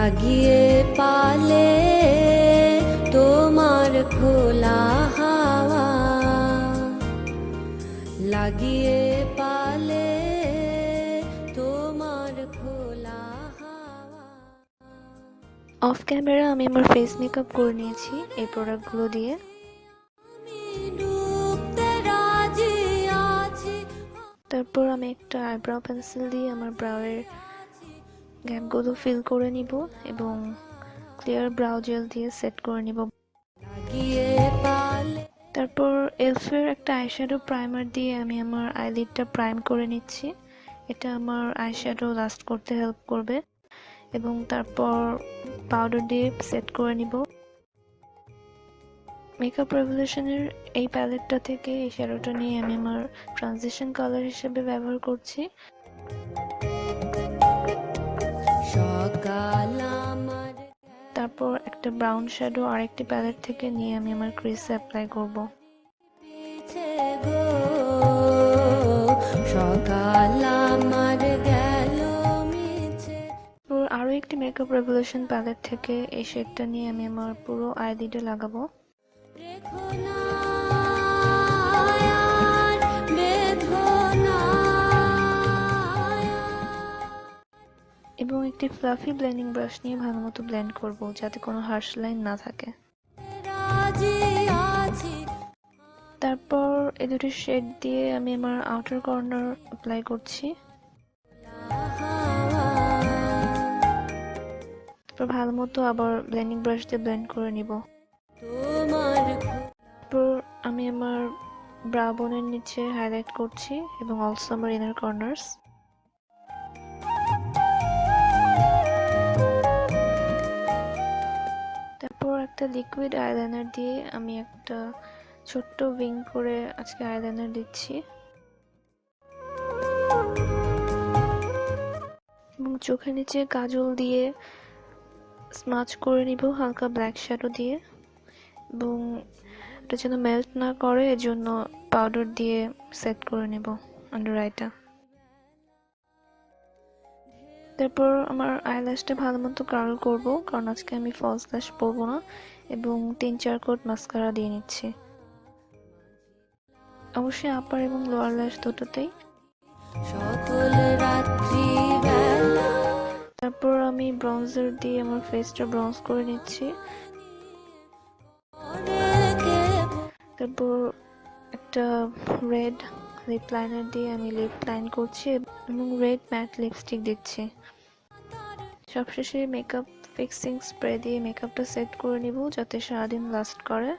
লাগিয়ে পালে তোমার খোলা হাওয়া, লাগিয়ে পালে তোমার খোলা হাওয়া। অফ ক্যামেরা আমি আমার ফেস মেকআপ করে নিয়েছি এই প্রোডাক্টগুলো দিয়ে। তারপর আমি একটা আইব্রাও পেন্সিল দিয়ে আমার ব্রাউয়ের গ্যাপগুলো ফিল করে নিব এবং ক্লিয়ার ব্রাউ জেল দিয়ে সেট করে নিব। তারপর এলফের একটা আইশ্যাডো প্রাইমার দিয়ে আমি আমার আইলিডটা প্রাইম করে নিচ্ছি। এটা আমার আইশ্যাডো লাস্ট করতে হেল্প করবে। এবং তারপর পাউডার দিয়ে সেট করে নিব। মেকআপ রেভলিউশনের এই প্যালেটটা থেকে এই শ্যাডোটা নিয়ে আমি আমার ট্রানজিশন কালার হিসেবে ব্যবহার করছি। তারপর একটা ব্রাউন শ্যাডো আরেকটি প্যালেট থেকে নিয়ে আমি আমার ক্রিজে অ্যাপ্লাই করব। আরো একটি মেকআপ রেভলিউশন প্যালেট থেকে এই শেডটা নিয়ে আমি আমার পুরো আইলিডে লাগাবো। এবং একটি ফ্লাফি ব্লেন্ডিং ব্রাশ নিয়ে ভালোমতো ব্লেন্ড করব যাতে কোনো হার্শ লাইন না থাকে। তারপর এই দুটি শেড দিয়ে আমি আমার আউটার কর্নার অ্যাপ্লাই করছি। তারপর ভালোমতো আবার ব্লেন্ডিং ব্রাশ দিয়ে ব্লেন্ড করে নিব। তারপর আমি আমার ব্রা বোনের নিচে হাইলাইট করছি এবং অলসো আমার ইনার কর্নার্স। তারপর একটা লিকুইড আইলাইনার দিয়ে আমি একটা ছোট্ট উইং করে আজকে আইলাইনার দিচ্ছি এবং চোখের নিচে কাজল দিয়ে স্মাচ করে নিব হালকা ব্ল্যাক শ্যাডো দিয়ে এবং এটা যেন মেল্ট না করে এজন্য পাউডার দিয়ে সেট করে নেব আন্ডার আইটা। তারপর আমার আইল্যাশটা ভালো মতো কার্ল করব কারণ আজকে আমি ফলস ল্যাশ পরবো না এবং 3-4 কোট মাস্কারা দিয়ে নিচ্ছি, অবশ্যই আপার এবং লোয়ার ল্যাশ দুটোতেই। তারপর আমি ব্রঞ্জার দিয়ে আমার ফেসটা ব্রঞ্জ করে নিচ্ছি। তারপর একটা রেড লিপ লাইনার দিয়ে আমি লিপ লাইন করছি এবং রেড ম্যাট লিপস্টিক দিচ্ছি। সবশেষে মেকআপ ফিক্সিং স্প্রে দিয়ে মেকআপটা সেট করে নিব যাতে সারাদিন লাস্ট করে।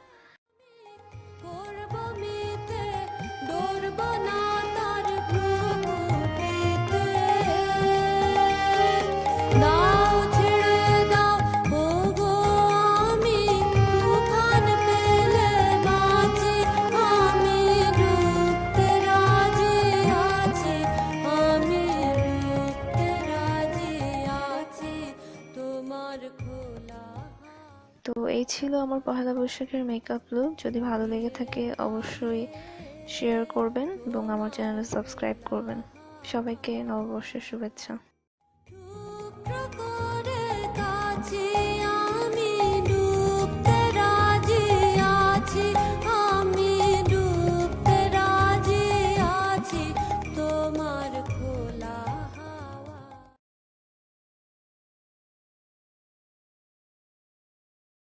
তো এই ছিল আমার পহেলা বৈশাখের মেকআপ লুক। যদি ভালো লেগে থাকে অবশ্যই শেয়ার করবেন এবং আমার চ্যানেলে সাবস্ক্রাইব করবেন। সবাইকে নববর্ষের শুভেচ্ছা।